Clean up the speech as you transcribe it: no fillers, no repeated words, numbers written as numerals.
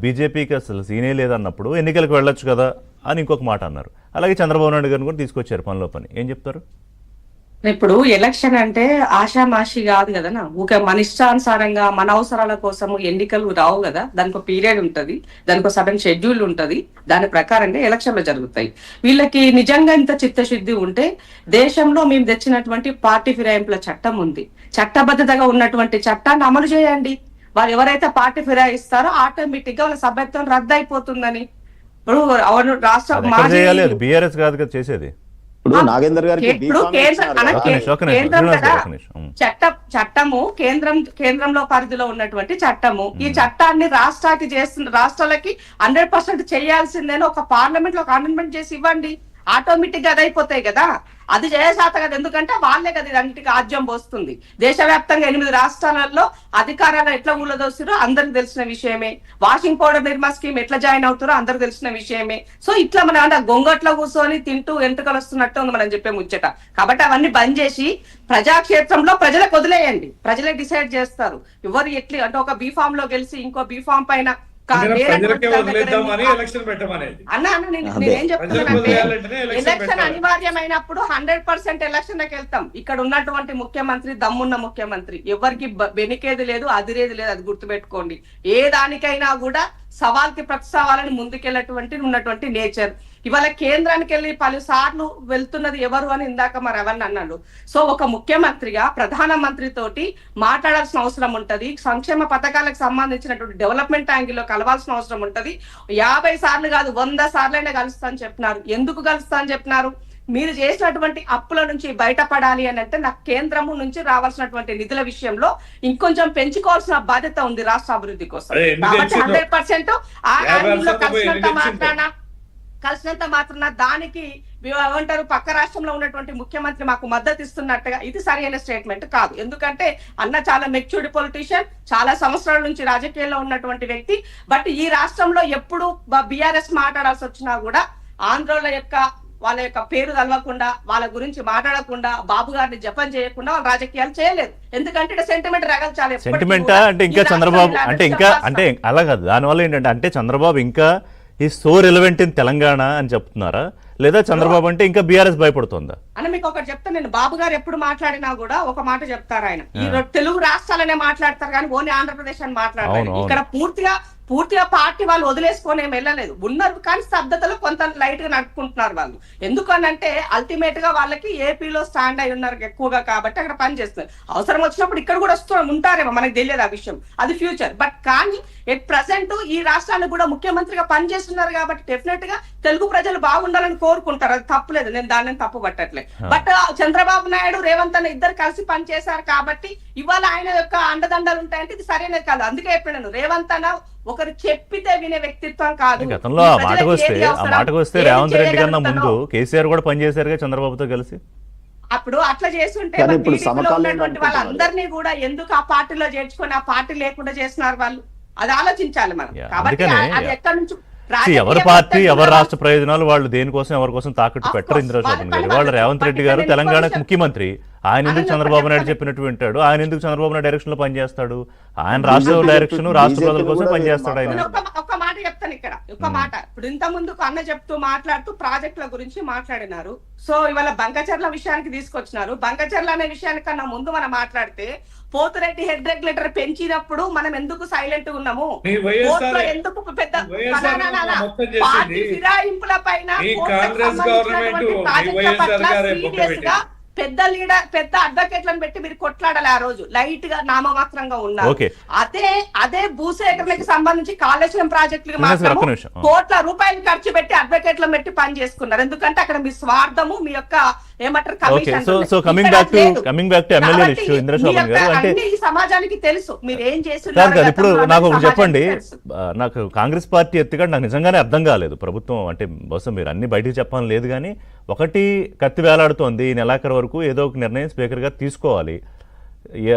బీజేపీకి అసలు సీనే లేదన్నప్పుడు ఎన్నికలకు వెళ్ళొచ్చు కదా అని ఇంకొక మాట అన్నారు. అలాగే చంద్రబాబు నాయుడు గారిని కూడా తీసుకొచ్చారు పనిలో పని. ఏం చెప్తారు? ఇప్పుడు ఎలక్షన్ అంటే ఆషామాషి కాదు కదా. ఊకే మన ఇష్టానుసారంగా మన అవసరాల కోసం ఎన్నికలు రావు కదా. దానికి ఒక పీరియడ్ ఉంటది, దానికి ఒక సడన్ షెడ్యూల్ ఉంటది. దాని ప్రకారంగా ఎలక్షన్లు జరుగుతాయి. వీళ్ళకి నిజంగా ఇంత చిత్తశుద్ధి ఉంటే దేశంలో మేము తెచ్చినటువంటి పార్టీ ఫిరాయింపుల చట్టం ఉంది. చట్టబద్ధతగా ఉన్నటువంటి చట్టాన్ని అమలు చేయండి. వాళ్ళు ఎవరైతే పార్టీ ఫిరాయిస్తారో ఆటోమేటిక్ గా వాళ్ళ సభ్యత్వం రద్దు అయిపోతుందని. ఇప్పుడు అవును రాష్ట్ర బీఆర్ఎస్ కాదు కదా చేసేది. ఇప్పుడు నాగేందర్ గారికి చట్టము కేంద్రంలో పరిధిలో ఉన్నటువంటి చట్టము. ఈ చట్టాన్ని రాష్ట్రాలకి 100% చేయాల్సిందేని ఒక పార్లమెంట్ లో ఒక అమెండ్మెంట్ చేసి ఇవ్వండి. ఆటోమేటిక్ గా అది అయిపోతాయి కదా. అది చేయశాత కదా, ఎందుకంటే వాళ్ళే కదా ఇదంటికి ఆజ్యం పోస్తుంది. దేశవ్యాప్తంగా 8 రాష్ట్రాలలో అధికారాలు ఎట్లా ఊళ్ళదోస్తారో అందరికి తెలిసిన విషయమే. వాషింగ్ పౌడర్ నిర్మా స్కీమ్ ఎట్లా జాయిన్ అవుతారో అందరికి తెలిసిన విషయమే. సో ఇట్లా మన గొంగట్లో కూర్చొని తింటూ ఎంటుకలు వస్తున్నట్టు ఉంది మనం చెప్పే ముచ్చట. కాబట్టి అవన్నీ బంద్ చేసి ప్రజాక్షేత్రంలో ప్రజలకు వదిలేయండి. ప్రజలే డిసైడ్ చేస్తారు ఎవరు ఎట్లా. అంటే ఒక బీఫామ్ లో గెలిచి ఇంకో బీఫామ్ పైన ఎలక్షన్ అనివార్యమైనప్పుడు 100% ఎలక్షన్ కి వెళ్తాం. ఇక్కడ ఉన్నటువంటి ముఖ్యమంత్రి దమ్మున్న ముఖ్యమంత్రి, ఎవరికి బెనికేది లేదు, అదిరేది లేదు. అది గుర్తుపెట్టుకోండి. ఏ దానికైనా కూడా సవాల్కి ప్రతి సవాలని ఉన్నటువంటి నేచర్. ఇవాళ కేంద్రానికి వెళ్ళి పలుసార్లు వెళ్తున్నది ఎవరు అని ఇందాక మరి ఎవరిని అన్నాడు. సో ఒక ముఖ్యమంత్రిగా ప్రధానమంత్రి తోటి మాట్లాడాల్సిన అవసరం ఉంటది. సంక్షేమ పథకాలకు సంబంధించినటువంటి డెవలప్మెంట్ యాంగిల్లో కలవాల్సిన అవసరం ఉంటది. 50 సార్లు కాదు 100 సార్లైనా కలుస్తా అని చెప్పినారు. ఎందుకు కలుస్తా అని చెప్పినారు? మీరు చేసినటువంటి అప్పుల నుంచి బయటపడాలి అని అంటే నాకు కేంద్రము నుంచి రావాల్సినటువంటి నిధుల విషయంలో ఇంకొంచెం పెంచుకోవాల్సిన బాధ్యత ఉంది రాష్ట్ర అభివృద్ధి కోసం. కాబట్టి 100% ఆ యాంగిల్లో కలిసినంత మాత్రాన దానికి ఏమంటారు పక్క రాష్ట్రంలో ఉన్నటువంటి ముఖ్యమంత్రి మాకు మద్దతు ఇస్తున్నట్టుగా ఇది సరైన స్టేట్మెంట్ కాదు. ఎందుకంటే అన్న చాలా మెచ్యూర్డ్ పొలిటీషియన్, చాలా సంవత్సరాల నుంచి రాజకీయాల్లో ఉన్నటువంటి వ్యక్తి. బట్ ఈ రాష్ట్రంలో ఎప్పుడు బీఆర్ఎస్ మాట్లాడాల్సి వచ్చినా కూడా ఆంధ్రుల వాళ్ళ యొక్క పేరు తలవకుండా, వాళ్ళ గురించి మాట్లాడకుండా, బాబు గారిని జపం చేయకుండా వాళ్ళు రాజకీయాలు చేయలేదు. ఎందుకంటే సెంటిమెంట్ రగల్చాలి. సెంటిమెంట్ అంటే ఇంకా చంద్రబాబు అంటే అలా కాదు. దానివల్ల ఏంటంటే అంటే చంద్రబాబు ఇంకా ఈ సో రిలవెంట్ ఇన్ తెలంగాణ అని చెప్తున్నారా, లేదా చంద్రబాబు అంటే ఇంకా బీఆర్ఎస్ భయపడుతుందా అని మీకు ఒకటి చెప్తా. నేను బాబు గారు ఎప్పుడు మాట్లాడినా కూడా ఒక మాట చెప్తారు. ఆయన ఈ తెలుగు రాష్ట్రాలనే మాట్లాడతారు కానీ ఓన్లీ ఆంధ్రప్రదేశ్ అని మాట్లాడతారు. ఇక్కడ పూర్తిగా పార్టీ వాళ్ళు వదిలేసుకొని ఏమి వెళ్ళలేదు. ఉన్నారు కానీ స్తబ్దతలో కొంత లైట్ గా నడుపుకుంటున్నారు వాళ్ళు. ఎందుకనంటే అల్టిమేట్ గా వాళ్ళకి ఏపీలో స్టాండ్ అయి ఉన్నారు ఎక్కువగా కాబట్టి అక్కడ పని చేస్తున్నారు. అవసరం వచ్చినప్పుడు ఇక్కడ కూడా ఉంటారేమో, మనకు తెలియదు ఆ విషయం, అది ఫ్యూచర్. బట్ కానీ ఎట్ ప్రజెంట్ ఈ రాష్ట్రానికి కూడా ముఖ్యమంత్రిగా పనిచేస్తున్నారు కాబట్టి డెఫినెట్ గా తెలుగు ప్రజలు బాగుండాలని కోరుకుంటారు. అది తప్పులేదు, నేను దాన్ని తప్పు పట్టట్లేదు. బట్ చంద్రబాబు నాయుడు రేవంత్ అన్న ఇద్దరు కలిసి పనిచేశారు కాబట్టి ఇవాళ ఆయన యొక్క అండదండలు ఉంటాయంటే ఇది సరైనది కాదు. అందుకే చెప్పాను, రేవంత్ అన్న ఒకరు చెప్పితే వినే వ్యక్తిత్వం కాదు. గతంలో ఆ మాటకు వస్తే రేవంత్ రెడ్డి కన్నా ముందు కేసీఆర్ కూడా పనిచేశారుగా చంద్రబాబుతో కలిసి. అప్పుడు అట్లా చేస్తుంటే ఉన్నటువంటి వాళ్ళందరినీ కూడా ఎందుకు ఆ పార్టీలో చేర్చుకొని ఆ పార్టీ లేకుండా చేస్తున్నారు వాళ్ళు, అది ఆలోచించాలి మనం. కాబట్టి అది ఎక్కడి నుంచి ఎవరి పార్టీ ఎవరి రాష్ట్ర ప్రయోజనాలు వాళ్ళు దేనికోసం ఎవరి కోసం తాకట్టు పెట్టరు. ఇంద్రశోభన్ గారు వాళ్ళు రేవంత్ రెడ్డి గారు తెలంగాణకు ముఖ్యమంత్రి. ఆయన ఎందుకు చంద్రబాబు నాయుడు చెప్పినట్టు వింటాడు? ఆయన ఎందుకు చంద్రబాబు నాయుడు డైరెక్షన్ లో పనిచేస్తాడు? ఆయన రాష్ట్ర డైరెక్షన్ రాష్ట్ర ప్రజల కోసం పనిచేస్తాడు. ఆయన ఒక మాట చెప్తాను ఇక్కడ, ఒక మాట. ఇప్పుడు ఇంత ముందుకు అన్న చెప్తూ మాట్లాడుతూ ప్రాజెక్టుల గురించి మాట్లాడినారు. సో ఇవాళ బంకచర్ల విషయానికి తీసుకొచ్చినారు. బంకచర్ల అనే విషయానికన్నా ముందు మనం మాట్లాడితే పోతిరెడ్డి హెడ్ రెగ్యులేటర్ పెంచినప్పుడు మనం ఎందుకు సైలెంట్ ఉన్నాము? ఎందుకు పెద్ద పార్టీ ఫిరాయింపుల పైన పెద్ద అడ్వకేట్లను పెట్టి మీరు కొట్లాడాలి. ఆ రోజు లైట్ గా నామమాత్రంగా ఉన్నారు. అదే భూసేకరణకి సంబంధించి కాళేశ్వరం ప్రాజెక్టులకు మాత్రం కోట్ల రూపాయలు ఖర్చు పెట్టి అడ్వకేట్లను పెట్టి పని చేసుకున్నారు. ఎందుకంటే అక్కడ మీ స్వార్థము, మీ యొక్క ఏమంటారు సమాజానికి తెలుసు మీరు ఏం చేస్తున్నారు. ఇప్పుడు నాకు ఒకటి చెప్పండి, నాకు కాంగ్రెస్ పార్టీ ఎత్తుగా నాకు నిజంగానే అర్థం కాలేదు. ప్రభుత్వం అంటే బహుశా మీరు అన్ని బయటకు చెప్పాలని లేదు కానీ ఒకటి కత్తి వేలాడుతోంది. ఈ నెలాఖరు వరకు ఏదో ఒక నిర్ణయం స్పీకర్ గారు తీసుకోవాలి. అది